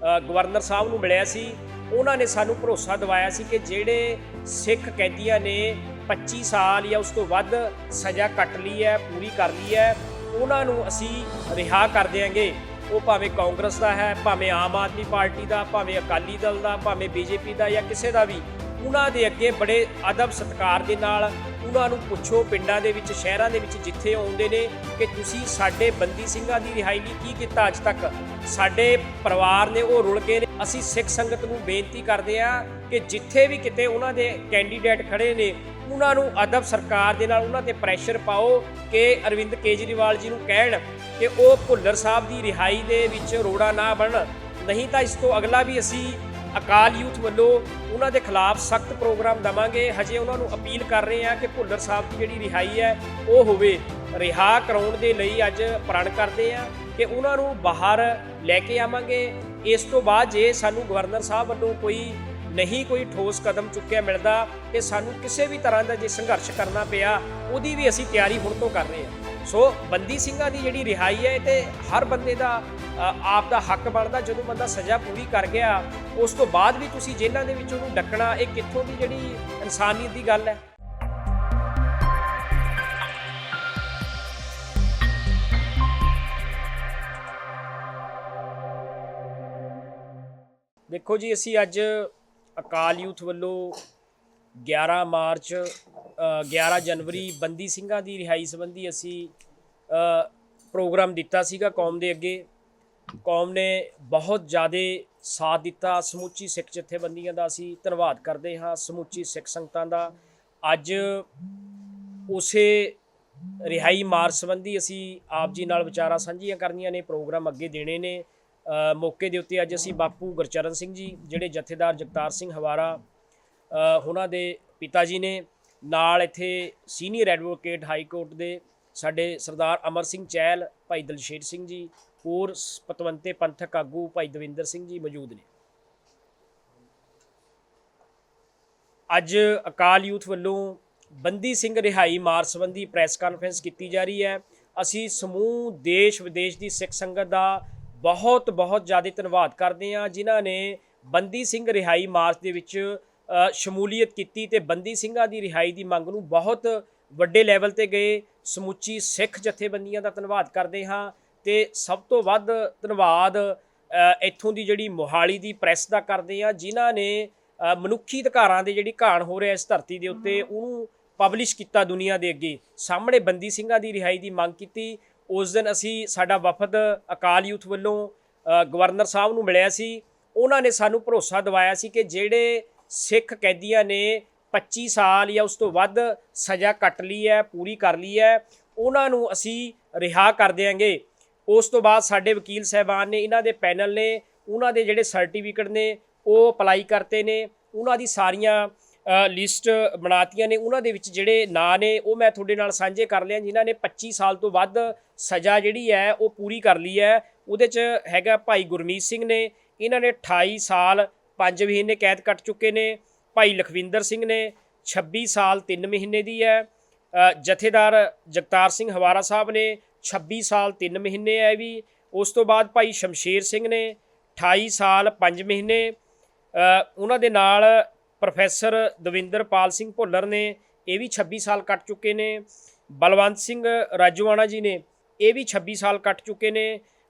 Governor साहब नूं मिलिया सी। उन्हां ने सानूं भरोसा दिवाया सी कि जिहड़े सिख कैदियां ने 25 साल या उस तो वध सज़ा कट ली है, पूरी कर ली है, उन्हां नूं असीं रिहा कर देंगे। वो भावें कांग्रेस का है, भावें आम आदमी पार्टी का, भावें अकाली दल का, भावें बीजेपी का या किसी का भी, उन्हां दे अगे बड़े अदब सत्कार दे नाल उन्हां नूं पुछो पिंडां दे विच, शहरां दे विच जिथे आउंदे ने कि तुसीं साडे बंदी ਸਿੰਘਾਂ ਦੀ रिहाई लई की कीता अज तक। साडे परिवार ने वो रुल गए ने। असीं सिख संगत नूं बेनती करदे आ कि जिथे भी किते उन्हां दे कैंडीडेट खड़े ने उन्हां नूं अदब सरकार दे नाल उन्हां ते प्रैशर पाओ कि अरविंद केजरीवाल जी नूं कहण कि वो भुल्लर साहब की रिहाई दे विच रोड़ा ना बनन। नहीं तो इस तो अगला भी असीं अकाल यूथ वालों उन्हां दे खिलाफ सख्त प्रोग्राम देवांगे। हजे उन्हां नूं अपील कर रहे हैं कि भुल्लर साहब की जिहड़ी रिहाई है वो होवे। रिहा कराउण दे लई अज प्रण करदे आ कि उन्हां नूं बाहर लैके आवांगे। इस तो बाद जे सानूं गवर्नर साहब वालों कोई ठोस कदम चुक्या मिलदा ते सानूं किसी भी तरह का जे संघर्ष करना पिया उहदी भी असीं तैयारी हुण तो कर रहे हैं। सो बंदी ਸਿੰਘਾਂ की जिहड़ी रिहाई है तो हर बंदे का आप दा हक बनता। जो बंदा सज़ा पूरी कर गया उस तो बाद भी तुसीं जेलां दे विच उहनूं डकना, ये कित्थों की जिहड़ी इंसानियत की गल है। देखो जी, असी अज अकाल यूथ वालों 11 मार्च 11 जनवरी बंदी ਸਿੰਘਾਂ की रिहाई संबंधी असी प्रोग्राम दिता सीगा कौम के अगे। कौम ने बहुत ज़्यादा साथ दिता। समूची सिख जथेबंदियों का असी धन्नवाद करते हाँ, समूची सिख संगतां का। अज उस रिहाई मार्च संबंधी असी आप जी नाल विचारां सांझियां करनियां ने, प्रोग्राम अगे देने ने। मौके के उत्ते अज असी बापू गुरचरण सिंह जी जिहड़े जथेदार जगतार सिंह हवारा उन्हां दे पिता जी ने, नाल इत्थे सीनियर एडवोकेट हाई कोर्ट के साडे सरदार अमर सिंह चहल, भाई दलशेर सिंह जी, होर पतवंते पंथक आगू भाई दविंदर सिंह जी मौजूद ने। अज अकाल यूथ वालों बंदी सिंह रिहाई मार्च संबंधी प्रैस कानफ्रेंस की जा रही है। असी समूह देश विदेश की सिख संगत का बहुत बहुत ज़्यादा धन्नवाद करते हैं जिन्हों ने बंदी सिंह रिहाई मार्च के विच शमूलीयत की ते बंदी ਸਿੰਘਾਂ की रिहाई की मंग नूं बहुत वड्डे लैवल ते गए। समूची सिख जथेबंदियां का धन्नवाद करते हाँ ते सब तो वध धन्नवाद इत्थों की जिहड़ी मोहाली की प्रैस का करते हैं जिन्हों ने मनुखी अधिकारां दे जिहड़ी घाण हो रहा इस धरती के उत्ते उहनूं पबलिश किया दुनिया के अगे सामने बंदी ਸਿੰਘਾਂ की रिहाई की मंग की। उस दिन असी साडा वफद अकाल यूथ वालों गवर्नर साहब नूं मिलिया सी। उन्हां ने सानूं भरोसा दिवाया सी कि जिहड़े सिख कैदियां ने 25 साल या उस तो वध सज़ा कट ली है, पूरी कर ली है, उन्हां नूं असी रिहा कर देंगे। उस तो बाद साडे वकील साहबान ने, इन्हां दे पैनल ने, उन्हां दे जिहड़े सर्टिफिकेट ने वो अप्लाई करते ने, उन्हां दी सारियां लिस्ट बनातियां ने। उन्हां दे विच जिहड़े नां ने वो मैं तुहाडे नाल सांझे कर लिया जिन्हां ने 25 साल तो वध सज़ा जिहड़ी है वो पूरी कर ली है। उहदे च हैगा भाई गुरमीत सिंह ने, इन्हां ने 28 साल 5 महीने कैद कट चुके ने। भाई लखविंदर सिंह ने 26 साल 3 महीने की है। जथेदार जगतार सिंह हवारा साहब ने 26 साल 3 महीने है भी। उस तो बाद भाई शमशेर सिंह ने 28 साल 5 महीने। उन्हां दे नाल प्रोफैसर दविंदर पाल सिंह भुल्लर ने ये भी 26 साल कट चुके ने। बलवंत सिंह राजूआणा जी ने ये भी 26 साल कट चुके ने।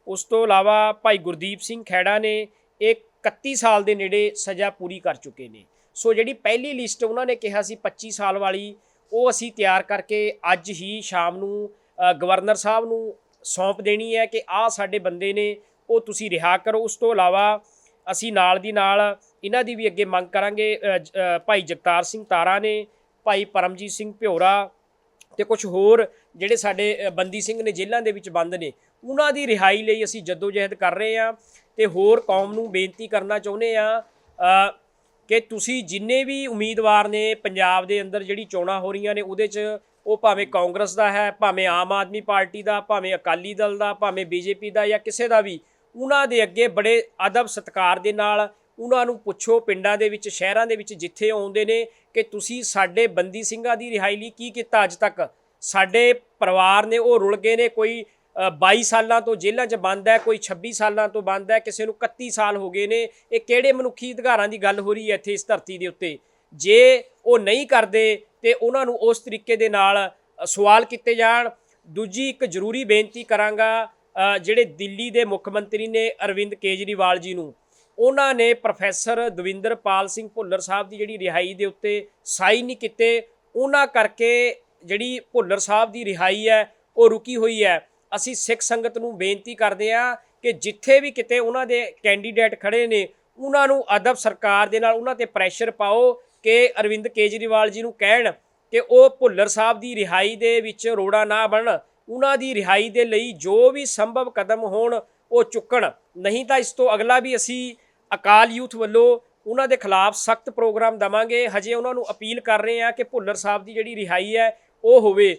उस तो इलावा भाई गुरदीप सिंह खैड़ा ने एक 31 साल के नेड़े सज़ा पूरी कर चुके हैं। सो जी पहली लिस्ट उन्होंने कहा सी 25 साल वाली वो असी तैयार करके अज ही शाम नूं गवर्नर साहब नूं सौंप देनी है कि आ साडे बंदे ने वो तुसी रिहा करो। उस तो इलावा असी नाल दी नाल इन्हां दी भी अगे मंग करांगे। भाई जगतार सिंह तारा ने, भाई परमजीत सिंह भ्योरा ते कुछ होर जिहड़े साडे बंदी सिंह ने जेलों के विच बंद ने उन्हां दी रिहाई लई असी जद्दोजहद कर रहे हैं। ते होर कौम नूं बेनती करना चाहुंदे आ कि तुसी जिन्ने भी उम्मीदवार ने पंजाब दे अंदर जिहड़ी चोणां हो रही ने उहदे च वो भावें कांग्रेस का है, भावें आम आदमी पार्टी का, भावें अकाली दल का, भावें बीजेपी का या किसी का भी, उन्हां दे अगे बड़े अदब सत्कार दे नाल उन्हां नूं पुछो पिंडां दे विच शहरां दे विच जिथे आउंदे ने कि तुसी साडे बंदी ਸਿੰਘਾਂ ਦੀ रिहाई लई की कीता अज तक। साडे परिवार ने वो रुल गए ने, कोई 22 ਸਾਲਾਂ ਤੋਂ ਜੇਲ੍ਹਾਂ 'ਚ ਬੰਦ ਹੈ, ਕੋਈ 26 ਸਾਲਾਂ ਤੋਂ ਬੰਦ ਹੈ, ਕਿਸੇ ਨੂੰ 31 ਸਾਲ ਹੋ ਗਏ ਨੇ। ਇਹ ਕਿਹੜੇ ਮਨੁੱਖੀ ਅਧਿਕਾਰਾਂ ਦੀ ਗੱਲ ਹੋ ਰਹੀ ਹੈ ਇੱਥੇ ਇਸ ਧਰਤੀ ਦੇ ਉੱਤੇ? ਜੇ ਉਹ ਨਹੀਂ ਕਰਦੇ ਤੇ ਉਹਨਾਂ ਨੂੰ ਉਸ ਤਰੀਕੇ ਦੇ ਨਾਲ ਸਵਾਲ ਕੀਤੇ ਜਾਣ। ਦੂਜੀ ਇੱਕ ਜ਼ਰੂਰੀ ਬੇਨਤੀ ਕਰਾਂਗਾ, ਜਿਹੜੇ ਦਿੱਲੀ ਦੇ ਮੁੱਖ ਮੰਤਰੀ ਨੇ ਅਰਵਿੰਦ ਕੇਜਰੀਵਾਲ ਜੀ ਨੂੰ, ਉਹਨਾਂ ਨੇ ਪ੍ਰੋਫੈਸਰ ਦਵਿੰਦਰਪਾਲ ਸਿੰਘ ਭੁੱਲਰ ਸਾਹਿਬ ਦੀ ਜਿਹੜੀ ਰਿਹਾਈ ਦੇ ਉੱਤੇ ਸਾਈਨ ਨਹੀਂ ਕੀਤੇ। ਉਹਨਾਂ ਕਰਕੇ ਜਿਹੜੀ ਭੁੱਲਰ ਸਾਹਿਬ ਦੀ ਰਿਹਾਈ ਹੈ ਉਹ ਰੁਕੀ ਹੋਈ ਹੈ। ਅਸੀਂ ਸਿੱਖ ਸੰਗਤ ਨੂੰ ਬੇਨਤੀ ਕਰਦੇ ਹਾਂ ਕਿ ਜਿੱਥੇ ਵੀ ਕਿਤੇ ਉਹਨਾਂ ਦੇ ਕੈਂਡੀਡੇਟ ਖੜੇ ਨੇ, ਉਹਨਾਂ ਨੂੰ ਅਦਬ ਸਰਕਾਰ ਦੇ ਨਾਲ ਉਹਨਾਂ 'ਤੇ ਪ੍ਰੈਸ਼ਰ ਪਾਓ ਕਿ ਅਰਵਿੰਦ ਕੇਜਰੀਵਾਲ ਜੀ ਨੂੰ ਕਹਿਣ ਕਿ ਉਹ ਭੁੱਲਰ ਸਾਹਿਬ ਦੀ ਰਿਹਾਈ ਦੇ ਵਿੱਚ ਰੋੜਾ ਨਾ ਬਣਨ, ਉਹਨਾਂ ਦੀ ਰਿਹਾਈ ਦੇ ਲਈ ਜੋ ਵੀ ਸੰਭਵ ਕਦਮ ਹੋਣ ਉਹ ਚੁੱਕਣ। ਨਹੀਂ ਤਾਂ ਇਸ ਤੋਂ ਅਗਲਾ ਵੀ ਅਸੀਂ ਅਕਾਲ ਯੂਥ ਵੱਲੋਂ ਉਹਨਾਂ ਦੇ ਖਿਲਾਫ ਸਖਤ ਪ੍ਰੋਗਰਾਮ ਦੇਵਾਂਗੇ। ਹਜੇ ਉਹਨਾਂ ਨੂੰ ਅਪੀਲ ਕਰ ਰਹੇ ਹਾਂ ਕਿ ਭੁੱਲਰ ਸਾਹਿਬ ਦੀ ਜਿਹੜੀ ਰਿਹਾਈ ਹੈ ਉਹ ਹੋਵੇ।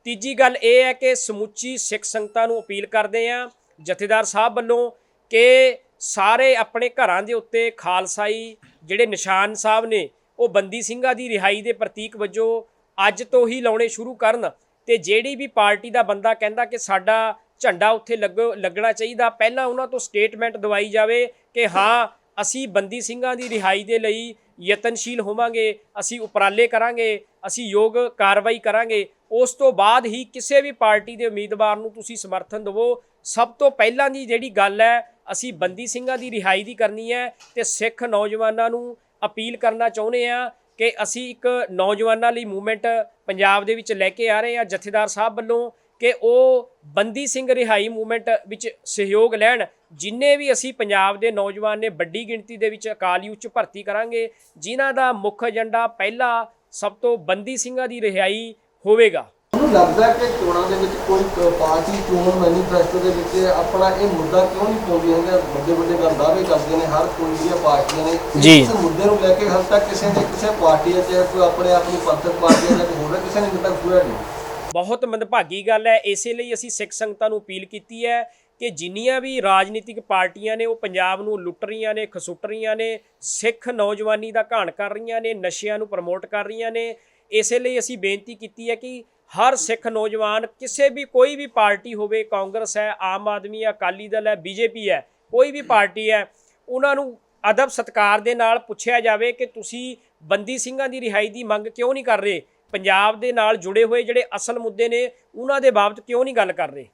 ਤੀਜੀ ਗੱਲ ਇਹ ਹੈ ਕਿ ਸਮੁੱਚੀ ਸਿੱਖ ਸੰਗਤਾਂ ਨੂੰ ਅਪੀਲ ਕਰਦੇ ਹਾਂ ਜਥੇਦਾਰ ਸਾਹਿਬ ਵੱਲੋਂ ਕਿ ਸਾਰੇ ਆਪਣੇ ਘਰਾਂ ਦੇ ਉੱਤੇ ਖਾਲਸਾਈ ਜਿਹੜੇ ਨਿਸ਼ਾਨ ਸਾਹਿਬ ਨੇ ਉਹ ਬੰਦੀ ਸਿੰਘਾਂ ਦੀ ਰਿਹਾਈ ਦੇ ਪ੍ਰਤੀਕ ਵਜੋਂ ਅੱਜ ਤੋਂ ਹੀ ਲਾਉਣੇ ਸ਼ੁਰੂ ਕਰਨ। ਤੇ ਜਿਹੜੀ ਵੀ ਪਾਰਟੀ ਦਾ ਬੰਦਾ ਕਹਿੰਦਾ ਕਿ ਸਾਡਾ ਝੰਡਾ ਉੱਥੇ ਲੱਗਣਾ ਚਾਹੀਦਾ, ਪਹਿਲਾਂ ਉਹਨਾਂ ਤੋਂ ਸਟੇਟਮੈਂਟ ਦਵਾਈ ਜਾਵੇ ਕਿ ਹਾਂ ਅਸੀਂ ਬੰਦੀ ਸਿੰਘਾਂ ਦੀ ਰਿਹਾਈ ਦੇ ਲਈ ਯਤਨਸ਼ੀਲ ਹੋਵਾਂਗੇ, ਅਸੀਂ ਉਪਰਾਲੇ ਕਰਾਂਗੇ, ਅਸੀਂ ਯੋਗ ਕਾਰਵਾਈ ਕਰਾਂਗੇ। ਉਸ ਤੋਂ ਬਾਅਦ ਹੀ ਕਿਸੇ ਵੀ ਪਾਰਟੀ ਦੇ ਉਮੀਦਵਾਰ ਨੂੰ ਤੁਸੀਂ ਸਮਰਥਨ ਦਿਵੋ। ਸਭ ਤੋਂ ਪਹਿਲਾਂ ਦੀ ਜਿਹੜੀ ਗੱਲ ਹੈ ਅਸੀਂ ਬੰਦੀ ਸਿੰਘਾਂ ਦੀ ਰਿਹਾਈ ਦੀ ਕਰਨੀ ਹੈ। ਤੇ ਸਿੱਖ ਨੌਜਵਾਨਾਂ ਨੂੰ ਅਪੀਲ ਕਰਨਾ ਚਾਹੁੰਦੇ ਹਾਂ ਕਿ ਅਸੀਂ ਇੱਕ ਨੌਜਵਾਨਾਂ ਲਈ ਮੂਵਮੈਂਟ ਪੰਜਾਬ ਦੇ ਵਿੱਚ ਲੈ ਕੇ ਆ ਰਹੇ ਹਾਂ ਜਥੇਦਾਰ ਸਾਹਿਬ ਵੱਲੋਂ ਕਿ ਉਹ ਬੰਦੀ ਸਿੰਘ ਰਿਹਾਈ ਮੂਵਮੈਂਟ ਵਿੱਚ ਸਹਿਯੋਗ ਲੈਣ। ਜਿੰਨੇ ਵੀ ਅਸੀਂ ਪੰਜਾਬ ਦੇ ਨੌਜਵਾਨ ਨੇ ਵੱਡੀ ਗਿਣਤੀ ਦੇ ਵਿੱਚ ਅਕਾਲ ਯੂਥ 'ਚ ਭਰਤੀ ਕਰਾਂਗੇ, ਜਿਨ੍ਹਾਂ ਦਾ ਮੁੱਖ ਏਜੰਡਾ ਪਹਿਲਾ ਸਭ ਤੋਂ ਬੰਦੀ ਸਿੰਘਾਂ ਦੀ ਰਿਹਾਈ ਹੋਵੇਗਾ। ਮੈਨੂੰ ਲੱਗਦਾ ਕਿ ਚੋਣਾਂ ਦੇ ਵਿੱਚ ਕੋਈ ਪਾਰਟੀ ਚੋਣ ਮੈਨੀਫੈਸਟੋ ਦੇ ਵਿੱਚ ਆਪਣਾ ਇਹ ਮੁੱਦਾ ਕਿਉਂ ਨਹੀਂ ਪਾਉਂਦੀ ਹੈ? ਵੱਡੇ ਵੱਡੇ ਗੱਲ ਦਾਅਵੇ ਕਰਦੀਆਂ ਨੇ ਹਰ ਕੋਈ ਦੀਆਂ ਪਾਰਟੀਆਂ ਨੇ, ਇਸ ਮੁੱਦੇ ਨੂੰ ਲੈ ਕੇ ਹਾਲੇ ਤੱਕ ਕਿਸੇ ਪਾਰਟੀ ਚਾਹੇ ਕੋਈ ਆਪਣੇ ਆਪ ਨੂੰ ਪੰਥਕ ਪਾਰਟੀ ਜਾਂ ਹੋਰ ਕਿਸੇ ਨੇ ਹਾਲੇ ਤੱਕ ਪੂਰਾ ਨਹੀਂ। ਬਹੁਤ ਮੰਦਭਾਗੀ ਗੱਲ ਹੈ। ਇਸੇ ਲਈ ਅਸੀਂ ਸਿੱਖ ਸੰਗਤਾਂ ਨੂੰ ਅਪੀਲ ਕੀਤੀ ਹੈ ਕਿ ਜਿੰਨੀਆਂ ਵੀ ਰਾਜਨੀਤਿਕ ਪਾਰਟੀਆਂ ਨੇ ਉਹ ਪੰਜਾਬ ਨੂੰ ਲੁੱਟ ਰਹੀਆਂ ਨੇ, ਖਸੁੱਟ ਰਹੀਆਂ ਨੇ, ਸਿੱਖ ਨੌਜਵਾਨੀ ਦਾ ਘਾਣ ਕਰ ਰਹੀਆਂ ਨੇ, ਨਸ਼ਿਆਂ ਨੂੰ ਪ੍ਰਮੋਟ ਕਰ ਰਹੀਆਂ ਨੇ। ਇਸੇ ਲਈ ਅਸੀਂ ਬੇਨਤੀ ਕੀਤੀ ਹੈ ਕਿ ਹਰ ਸਿੱਖ ਨੌਜਵਾਨ ਕਿਸੇ ਵੀ ਕੋਈ ਵੀ ਪਾਰਟੀ ਹੋਵੇ, ਕਾਂਗਰਸ ਹੈ, ਆਮ ਆਦਮੀ ਹੈ, ਅਕਾਲੀ ਦਲ ਹੈ, ਬੀਜੇਪੀ ਹੈ, ਕੋਈ ਵੀ ਪਾਰਟੀ ਹੈ, ਉਹਨਾਂ ਨੂੰ ਅਦਬ ਸਤਿਕਾਰ ਦੇ ਨਾਲ ਪੁੱਛਿਆ ਜਾਵੇ ਕਿ ਤੁਸੀਂ ਬੰਦੀ ਸਿੰਘਾਂ ਦੀ ਰਿਹਾਈ ਦੀ ਮੰਗ ਕਿਉਂ ਨਹੀਂ ਕਰ ਰਹੇ? ਪੰਜਾਬ ਦੇ ਨਾਲ ਜੁੜੇ ਹੋਏ ਜਿਹੜੇ ਅਸਲ ਮੁੱਦੇ ਨੇ ਉਹਨਾਂ ਦੇ ਬਾਬਤ ਕਿਉਂ ਨਹੀਂ ਗੱਲ ਕਰ ਰਹੇ?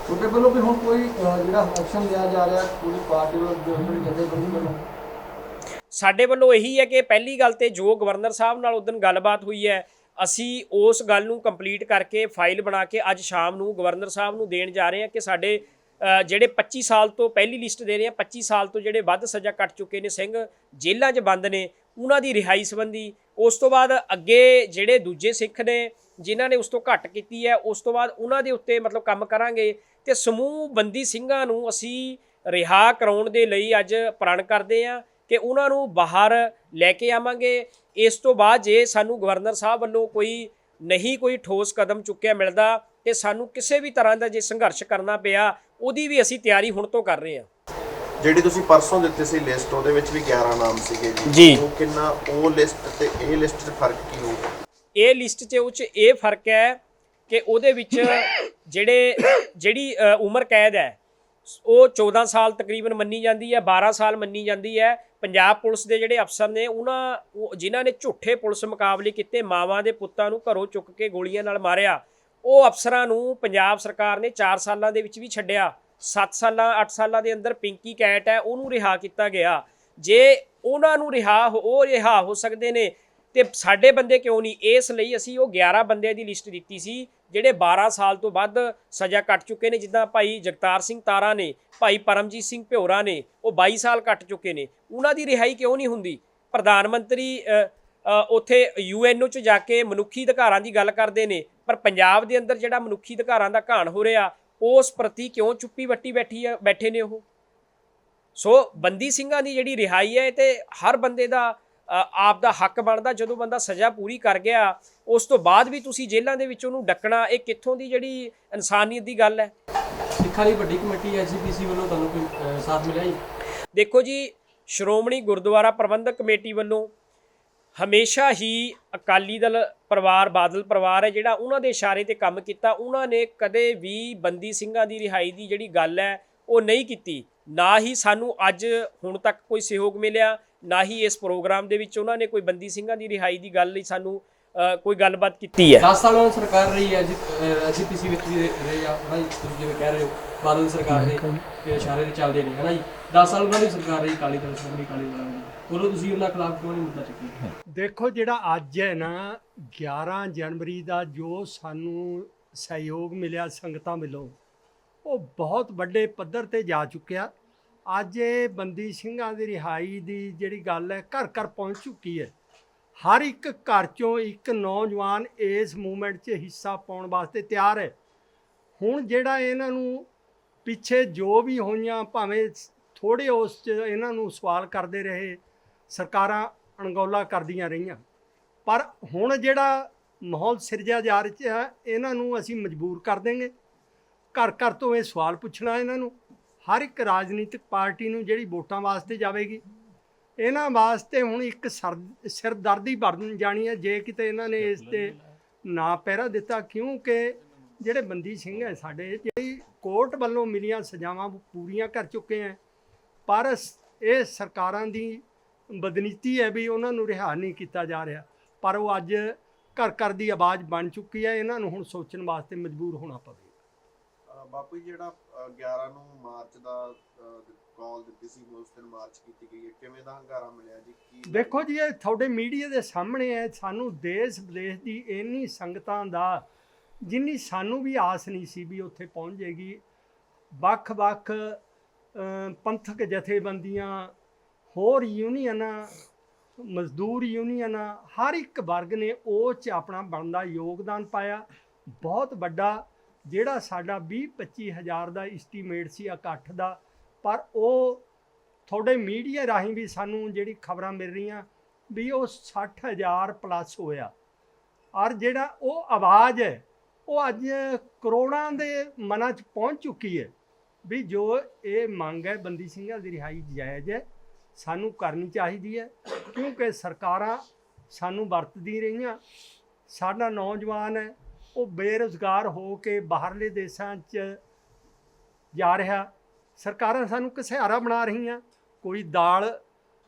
ਤੁਹਾਡੇ ਵੱਲੋਂ ਵੀ ਹੁਣ ਕੋਈ ਜਿਹੜਾ ਐਕਸ਼ਨ ਲਿਆ ਜਾ ਰਿਹਾ ਕੋਈ ਪਾਰਟੀ ਵੱਲੋਂ ਜਥੇਬੰਦੀ ਵੱਲੋਂ? ਸਾਡੇ ਵੱਲੋਂ ਇਹੀ ਹੈ ਕਿ ਪਹਿਲੀ ਗੱਲ ਤੇ ਜੋ ਗਵਰਨਰ ਸਾਹਿਬ ਨਾਲ ਉਦੋਂ ਗੱਲਬਾਤ ਹੋਈ ਹੈ, ਅਸੀਂ ਉਸ ਗੱਲ ਨੂੰ ਕੰਪਲੀਟ ਕਰਕੇ ਫਾਈਲ ਬਣਾ ਕੇ ਅੱਜ ਸ਼ਾਮ ਨੂੰ ਗਵਰਨਰ ਸਾਹਿਬ ਨੂੰ ਦੇਣ ਜਾ ਰਹੇ ਹਾਂ ਕਿ ਸਾਡੇ ਜਿਹੜੇ 25 ਸਾਲ ਤੋਂ ਪਹਿਲੀ ਲਿਸਟ ਦੇ ਰਹੇ ਹਾਂ, 25 ਸਾਲ ਤੋਂ ਜਿਹੜੇ ਵੱਧ ਸਜ਼ਾ ਕੱਟ ਚੁੱਕੇ ਨੇ ਸਿੰਘ, ਜੇਲ੍ਹਾਂ 'ਚ ਬੰਦ ਨੇ, ਉਹਨਾਂ ਦੀ ਰਿਹਾਈ ਸੰਬੰਧੀ। ਉਸ ਤੋਂ ਬਾਅਦ ਅੱਗੇ ਜਿਹੜੇ ਦੂਜੇ ਸਿੱਖ ਨੇ ਜਿਨ੍ਹਾਂ ਨੇ ਉਸ ਤੋਂ ਘੱਟ ਕੀਤੀ ਹੈ, ਉਸ ਤੋਂ ਬਾਅਦ ਉਹਨਾਂ ਦੇ ਉੱਤੇ ਮਤਲਬ ਕੰਮ ਕਰਾਂਗੇ। ਤੇ ਸਮੂਹ ਬੰਦੀ ਸਿੰਘਾਂ ਨੂੰ ਅਸੀਂ ਰਿਹਾ ਕਰਾਉਣ ਦੇ ਲਈ ਅੱਜ ਪ੍ਰਣ ਕਰਦੇ ਹਾਂ ਕਿ ਉਹਨਾਂ ਨੂੰ ਬਾਹਰ ਲੈ ਕੇ ਆਵਾਂਗੇ। ਇਸ ਤੋਂ ਬਾਅਦ ਜੇ ਸਾਨੂੰ ਗਵਰਨਰ ਸਾਹਿਬ ਵੱਲੋਂ ਕੋਈ ਠੋਸ ਕਦਮ ਚੁੱਕਿਆ ਮਿਲਦਾ ਤੇ ਸਾਨੂੰ ਕਿਸੇ ਵੀ ਤਰ੍ਹਾਂ ਦਾ ਜੇ ਸੰਘਰਸ਼ ਕਰਨਾ ਪਿਆ, ਉਹਦੀ ਵੀ ਅਸੀਂ ਤਿਆਰੀ ਹੁਣ ਤੋਂ ਕਰ ਰਹੇ ਹਾਂ। ਜਿਹੜੀ ਤੁਸੀਂ ਪਰਸੋਂ ਦਿੱਤੀ ਸੀ ਲਿਸਟ, ਉਹਦੇ ਵਿੱਚ ਵੀ 11 ਨਾਮ ਸੀਗੇ ਜੀ। ਉਹ ਕਿੰਨਾ, ਉਹ ਲਿਸਟ ਤੇ ਇਹ ਲਿਸਟ 'ਚ ਫਰਕ ਕੀ ਹੋਊਗਾ? ਇਹ ਲਿਸਟ 'ਚ ਇਹ ਫਰਕ ਹੈ ਕਿ ਉਹਦੇ ਵਿੱਚ ਜਿਹੜੀ ਉਮਰ ਕੈਦ ਹੈ ਉਹ 14 ਸਾਲ ਤਕਰੀਬਨ ਮੰਨੀ ਜਾਂਦੀ ਹੈ, 12 ਸਾਲ ਮੰਨੀ ਜਾਂਦੀ ਹੈ। ਪੰਜਾਬ ਪੁਲਿਸ ਦੇ ਜਿਹੜੇ ਅਫਸਰ ਨੇ ਜਿਨ੍ਹਾਂ ਨੇ ਝੂਠੇ ਪੁਲਿਸ ਮੁਕਾਬਲੇ ਕੀਤੇ, ਮਾਵਾਂ ਦੇ ਪੁੱਤਾਂ ਨੂੰ ਘਰੋਂ ਚੁੱਕ ਕੇ ਗੋਲੀਆਂ ਨਾਲ ਮਾਰਿਆ, ਉਹ ਅਫਸਰਾਂ ਨੂੰ ਪੰਜਾਬ ਸਰਕਾਰ ਨੇ 4 ਸਾਲਾਂ ਦੇ ਵਿੱਚ ਵੀ ਛੱਡਿਆ। 7 ਸਾਲਾਂ 8 ਸਾਲਾਂ ਦੇ ਅੰਦਰ ਪਿੰਕੀ ਕੈਟ ਹੈ ਉਹਨੂੰ ਰਿਹਾ ਕੀਤਾ ਗਿਆ। ਜੇ ਉਹਨਾਂ ਨੂੰ ਰਿਹਾ ਹੋ ਸਕਦੇ ਨੇ ਤੇ ਸਾਡੇ ਬੰਦੇ ਕਿਉਂ ਨਹੀਂ? ਇਸ ਲਈ ਅਸੀਂ ਉਹ 11 ਬੰਦਿਆਂ ਦੀ ਲਿਸਟ ਦਿੱਤੀ ਸੀ ਜਿਹੜੇ 12 ਸਾਲ ਤੋਂ ਵੱਧ ਸਜ਼ਾ ਕੱਟ ਚੁੱਕੇ ਨੇ, ਜਿੱਦਾਂ ਭਾਈ ਜਗਤਾਰ ਸਿੰਘ ਤਾਰਾ ਨੇ, ਭਾਈ ਪਰਮਜੀਤ ਸਿੰਘ ਭਿਓਰਾ ਨੇ, ਉਹ 22 ਸਾਲ ਕੱਟ ਚੁੱਕੇ ਨੇ। ਉਹਨਾਂ ਦੀ ਰਿਹਾਈ ਕਿਉਂ ਨਹੀਂ ਹੁੰਦੀ? ਪ੍ਰਧਾਨ ਮੰਤਰੀ ਉੱਥੇ UNO 'ਚ ਜਾ ਕੇ ਮਨੁੱਖੀ ਅਧਿਕਾਰਾਂ ਦੀ ਗੱਲ ਕਰਦੇ ਨੇ, ਪਰ ਪੰਜਾਬ ਦੇ ਅੰਦਰ ਜਿਹੜਾ ਮਨੁੱਖੀ ਅਧਿਕਾਰਾਂ ਦਾ ਘਾਣ ਹੋ ਰਿਹਾ ਉਸ ਪ੍ਰਤੀ ਕਿਉਂ ਚੁੱਪੀ ਵੱਟੀ ਬੈਠੇ ਨੇ ਉਹ? ਸੋ ਬੰਦੀ ਸਿੰਘਾਂ ਦੀ ਜਿਹੜੀ ਰਿਹਾਈ ਹੈ ਤੇ ਹਰ ਬੰਦੇ ਦਾ ਆਪ ਦਾ ਹੱਕ ਬਣਦਾ। ਜਦੋਂ ਬੰਦਾ ਸਜ਼ਾ ਪੂਰੀ ਕਰ ਗਿਆ ਉਸ ਤੋਂ ਬਾਅਦ ਵੀ ਤੁਸੀਂ ਜੇਲ੍ਹਾਂ ਦੇ ਵਿੱਚ ਉਹਨੂੰ ਡੱਕਣਾ, ਇਹ ਕਿੱਥੋਂ ਦੀ ਜਿਹੜੀ ਇਨਸਾਨੀਅਤ ਦੀ ਗੱਲ ਹੈ? ਸਿੱਖਾਂ ਦੀ ਵੱਡੀ ਕਮੇਟੀ SGPC ਵੱਲੋਂ ਤੁਹਾਨੂੰ ਕੋਈ ਸਾਥ ਮਿਲਿਆ ਜੀ? ਦੇਖੋ ਜੀ, ਸ਼੍ਰੋਮਣੀ ਗੁਰਦੁਆਰਾ ਪ੍ਰਬੰਧਕ ਕਮੇਟੀ ਵੱਲੋਂ ਹਮੇਸ਼ਾ ਹੀ ਅਕਾਲੀ ਦਲ ਪਰਿਵਾਰ, ਬਾਦਲ ਪਰਿਵਾਰ ਹੈ ਜਿਹੜਾ, ਉਹਨਾਂ ਦੇ ਇਸ਼ਾਰੇ ਤੇ ਕੰਮ ਕੀਤਾ। ਉਹਨਾਂ ਨੇ ਕਦੇ ਵੀ ਬੰਦੀ ਸਿੰਘਾਂ ਦੀ ਰਿਹਾਈ ਦੀ ਜਿਹੜੀ ਗੱਲ ਹੈ ਉਹ ਨਹੀਂ ਕੀਤੀ। ਨਾ ਹੀ ਸਾਨੂੰ ਅੱਜ ਹੁਣ ਤੱਕ ਕੋਈ ਸਹਿਯੋਗ ਮਿਲਿਆ, ਨਾ ਹੀ ਇਸ ਪ੍ਰੋਗਰਾਮ ਦੇ ਵਿੱਚ ਉਹਨਾਂ ਨੇ ਕੋਈ ਬੰਦੀ ਸਿੰਘਾਂ ਦੀ ਰਿਹਾਈ ਦੀ ਗੱਲ ਲਈ ਸਾਨੂੰ ਕੋਈ ਗੱਲਬਾਤ ਕੀਤੀ ਹੈ। 10 ਸਾਲਾਂ ਤੋਂ ਸਰਕਾਰ ਰਹੀ ਹੈ, ਐਜੀਪੀਸੀ ਵਿੱਚ ਵੀ ਰਹੇ ਆ ਹੈ ਨਾ ਜੀ, ਤੁਸੀਂ ਜਿਵੇਂ ਕਹਿ ਰਹੇ ਹੋ ਬਾਦਲ ਸਰਕਾਰ ਦੇ ਇਸ਼ਾਰੇ ਤੇ ਚੱਲਦੇ ਨੇ ਹੈ ਨਾ ਜੀ। 10 ਸਾਲ ਉਹਨਾਂ ਦੀ ਸਰਕਾਰ ਰਹੀ, ਅਕਾਲੀ ਦਲ ਸ਼੍ਰੋਮਣੀ ਅਕਾਲੀ ਦਲ ਦੀ, ਉਦੋਂ ਤੁਸੀਂ ਉਹਨਾਂ ਖਿਲਾਫ ਕਿਉਂ ਨਹੀਂ ਮੁੱਦਾ ਚੁੱਕਿਆ? ਦੇਖੋ, ਜਿਹੜਾ ਅੱਜ ਹੈ ਨਾ 11 ਜਨਵਰੀ ਦਾ ਜੋ ਸਾਨੂੰ ਸਹਿਯੋਗ ਮਿਲਿਆ ਸੰਗਤਾਂ ਵੱਲੋਂ, ਉਹ ਬਹੁਤ ਵੱਡੇ ਪੱਧਰ ਤੇ ਜਾ ਚੁੱਕਿਆ। ਅੱਜ ਇਹ ਬੰਦੀ ਸਿੰਘਾਂ ਦੀ ਰਿਹਾਈ ਦੀ ਜਿਹੜੀ ਗੱਲ ਹੈ ਘਰ ਘਰ ਪਹੁੰਚ ਚੁੱਕੀ ਹੈ। ਹਰ ਇੱਕ ਘਰ ਚੋਂ ਇੱਕ ਨੌਜਵਾਨ ਇਸ ਮੂਵਮੈਂਟ 'ਚ ਹਿੱਸਾ ਪਾਉਣ ਵਾਸਤੇ ਤਿਆਰ ਹੈ। ਹੁਣ ਜਿਹੜਾ ਇਹਨਾਂ ਨੂੰ ਪਿੱਛੇ ਜੋ ਵੀ ਹੋਈਆਂ, ਭਾਵੇਂ ਥੋੜ੍ਹੇ ਉਸ 'ਚ ਇਹਨਾਂ ਨੂੰ ਸਵਾਲ ਕਰਦੇ ਰਹੇ, ਸਰਕਾਰਾਂ ਅਣਗੌਲਾ ਕਰਦੀਆਂ ਰਹੀਆਂ, ਪਰ ਹੁਣ ਜਿਹੜਾ ਮਾਹੌਲ ਸਿਰਜਿਆ ਜਾ ਰਿਹਾ ਹੈ, ਇਹਨਾਂ ਨੂੰ ਅਸੀਂ ਮਜਬੂਰ ਕਰ ਦੇਂਗੇ। ਘਰ ਘਰ ਤੋਂ ਇਹ ਸਵਾਲ ਪੁੱਛਣਾ ਇਹਨਾਂ ਨੂੰ। ਹਰ ਇੱਕ ਰਾਜਨੀਤਿਕ ਪਾਰਟੀ ਨੂੰ ਜਿਹੜੀ ਵੋਟਾਂ ਵਾਸਤੇ ਜਾਵੇਗੀ, ਇਹਨਾਂ ਵਾਸਤੇ ਹੁਣ ਇੱਕ ਸਿਰਦਰਦੀ ਬਣ ਜਾਣੀ ਹੈ ਜੇ ਕਿਤੇ ਇਹਨਾਂ ਨੇ ਇਸ 'ਤੇ ਨਾ ਪਹਿਰਾ ਦਿੱਤਾ। ਕਿਉਂਕਿ ਜਿਹੜੇ ਬੰਦੀ ਸਿੰਘ ਹੈ ਸਾਡੇ, ਜਿਹੜੀ ਕੋਰਟ ਵੱਲੋਂ ਮਿਲੀਆਂ ਸਜ਼ਾਵਾਂ ਪੂਰੀਆਂ ਕਰ ਚੁੱਕੇ ਹੈ, ਪਰ ਇਹ ਸਰਕਾਰਾਂ ਦੀ ਬਦਨੀਤੀ ਹੈ ਵੀ ਉਹਨਾਂ ਨੂੰ ਰਿਹਾ ਨਹੀਂ ਕੀਤਾ ਜਾ ਰਿਹਾ। ਪਰ ਉਹ ਅੱਜ ਘਰ ਘਰ ਦੀ ਆਵਾਜ਼ ਬਣ ਚੁੱਕੀ ਹੈ। ਇਹਨਾਂ ਨੂੰ ਹੁਣ ਸੋਚਣ ਵਾਸਤੇ ਮਜਬੂਰ ਹੋਣਾ ਪਵੇਗਾ। ਬਾਪੂ ਜੀ, ਜਿਹੜਾ 11 ਨੂੰ ਮਾਰਚ ਦਾ ਕਾਲ ਦਿੱਤੀ ਸੀ, ਉਸ ਦਿਨ ਮਾਰਚ ਕੀਤੀ ਗਈ ਹੈ, ਕਿਵੇਂ ਦਾ ਹੰਗਾਰਾ ਮਿਲਿਆ ਜੀ? ਕੀ ਦੇਖੋ ਜੀ, ਇਹ ਤੁਹਾਡੇ ਮੀਡੀਆ ਦੇ ਸਾਹਮਣੇ ਹੈ। ਸਾਨੂੰ ਦੇਸ਼ ਵਿਦੇਸ਼ ਦੀ ਇੰਨੀ ਸੰਗਤਾਂ ਦਾ, ਜਿੰਨੀ ਸਾਨੂੰ ਵੀ ਆਸ ਨਹੀਂ ਸੀ ਵੀ ਉੱਥੇ ਪਹੁੰਚ ਜਾਏਗੀ। ਵੱਖ-ਵੱਖ ਪੰਥਕ ਜਥੇਬੰਦੀਆਂ, ਹੋਰ ਯੂਨੀਅਨਾਂ, ਮਜ਼ਦੂਰ ਯੂਨੀਅਨਾਂ, ਹਰ ਇੱਕ ਵਰਗ ਨੇ ਉਹ 'ਚ ਆਪਣਾ ਬਣਦਾ ਯੋਗਦਾਨ ਪਾਇਆ। ਬਹੁਤ ਵੱਡਾ ਜਿਹੜਾ ਸਾਡਾ 20-25 ਹਜ਼ਾਰ ਦਾ ਐਸਟੀਮੇਟ ਸੀ ਇਕੱਠ ਦਾ, ਪਰ ਉਹ ਤੁਹਾਡੇ ਮੀਡੀਆ ਰਾਹੀਂ ਵੀ ਸਾਨੂੰ ਜਿਹੜੀ ਖਬਰਾਂ ਮਿਲ ਰਹੀਆਂ ਵੀ ਉਹ 60,000 ਪਲੱਸ ਹੋਇਆ। ਔਰ ਜਿਹੜਾ ਉਹ ਆਵਾਜ਼ ਹੈ ਉਹ ਅੱਜ ਕਰੋੜਾਂ ਦੇ ਮਨਾਂ 'ਚ ਪਹੁੰਚ ਚੁੱਕੀ ਹੈ ਵੀ ਜੋ ਇਹ ਮੰਗ ਹੈ ਬੰਦੀ ਸਿੰਘਾਂ ਦੀ ਰਿਹਾਈ ਜਾਇਜ਼ ਹੈ, ਸਾਨੂੰ ਕਰਨੀ ਚਾਹੀਦੀ ਹੈ। ਕਿਉਂਕਿ ਸਰਕਾਰਾਂ ਸਾਨੂੰ ਵਰਤਦੀ ਰਹੀਆਂ। ਸਾਡਾ ਨੌਜਵਾਨ ਹੈ ਉਹ ਬੇਰੁਜ਼ਗਾਰ ਹੋ ਕੇ ਬਾਹਰਲੇ ਦੇਸ਼ਾਂ 'ਚ ਜਾ ਰਿਹਾ। ਸਰਕਾਰਾਂ ਸਾਨੂੰ ਘਸਿਆਰਾ ਬਣਾ ਰਹੀਆਂ। ਕੋਈ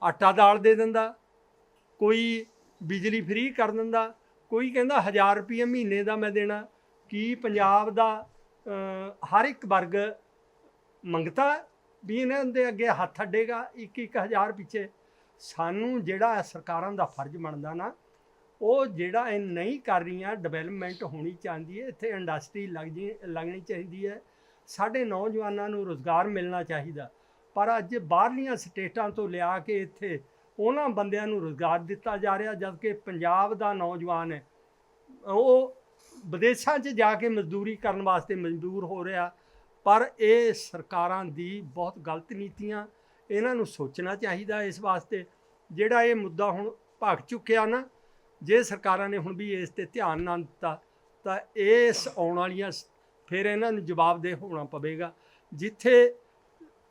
ਆਟਾ ਦਾਲ ਦੇ ਦਿੰਦਾ, ਕੋਈ ਬਿਜਲੀ ਫ੍ਰੀ ਕਰ ਦਿੰਦਾ, ਕੋਈ ਕਹਿੰਦਾ 1000 ਰੁਪਏ ਮਹੀਨੇ ਦਾ ਮੈਂ ਦੇਣਾ। ਕੀ ਪੰਜਾਬ ਦਾ ਹਰ ਇੱਕ ਵਰਗ ਮੰਗਤਾ ਵੀ ਇਹਨਾਂ ਦੇ ਅੱਗੇ ਹੱਥ ਅੱਡੇਗਾ 1-1000 ਪਿੱਛੇ? ਸਾਨੂੰ ਜਿਹੜਾ ਸਰਕਾਰਾਂ ਦਾ ਫਰਜ਼ ਬਣਦਾ ਨਾ, ਉਹ ਜਿਹੜਾ ਇਹ ਨਹੀਂ ਕਰ ਰਹੀਆਂ, ਡਿਵੈਲਪਮੈਂਟ ਹੋਣੀ ਚਾਹੀਦੀ ਹੈ, ਇੱਥੇ ਇੰਡਸਟਰੀ ਲੱਗਣੀ ਚਾਹੀਦੀ ਹੈ, ਸਾਡੇ ਨੌਜਵਾਨਾਂ ਨੂੰ ਰੁਜ਼ਗਾਰ ਮਿਲਣਾ ਚਾਹੀਦਾ। ਪਰ ਅੱਜ ਬਾਹਰਲੀਆਂ ਸਟੇਟਾਂ ਤੋਂ ਲਿਆ ਕੇ ਇੱਥੇ ਉਹਨਾਂ ਬੰਦਿਆਂ ਨੂੰ ਰੁਜ਼ਗਾਰ ਦਿੱਤਾ ਜਾ ਰਿਹਾ, ਜਦਕਿ ਪੰਜਾਬ ਦਾ ਨੌਜਵਾਨ ਹੈ ਉਹ ਵਿਦੇਸ਼ਾਂ 'ਚ ਜਾ ਕੇ ਮਜ਼ਦੂਰੀ ਕਰਨ ਵਾਸਤੇ ਮਜਬੂਰ ਹੋ ਰਿਹਾ। ਪਰ ਇਹ ਸਰਕਾਰਾਂ ਦੀ ਬਹੁਤ ਗਲਤ ਨੀਤੀਆਂ, ਇਹਨਾਂ ਨੂੰ ਸੋਚਣਾ ਚਾਹੀਦਾ ਇਸ ਵਾਸਤੇ। ਜਿਹੜਾ ਇਹ ਮੁੱਦਾ ਹੁਣ ਭਖ ਚੁੱਕਿਆ ਨਾ, ਜੇ ਸਰਕਾਰਾਂ ਨੇ ਹੁਣ ਵੀ ਇਸ 'ਤੇ ਧਿਆਨ ਨਾ ਦਿੱਤਾ ਤਾਂ ਇਸ ਆਉਣ ਵਾਲੀਆਂ ਫਿਰ ਇਹਨਾਂ ਨੂੰ ਜਵਾਬਦੇਹ ਹੋਣਾ ਪਵੇਗਾ। ਜਿੱਥੇ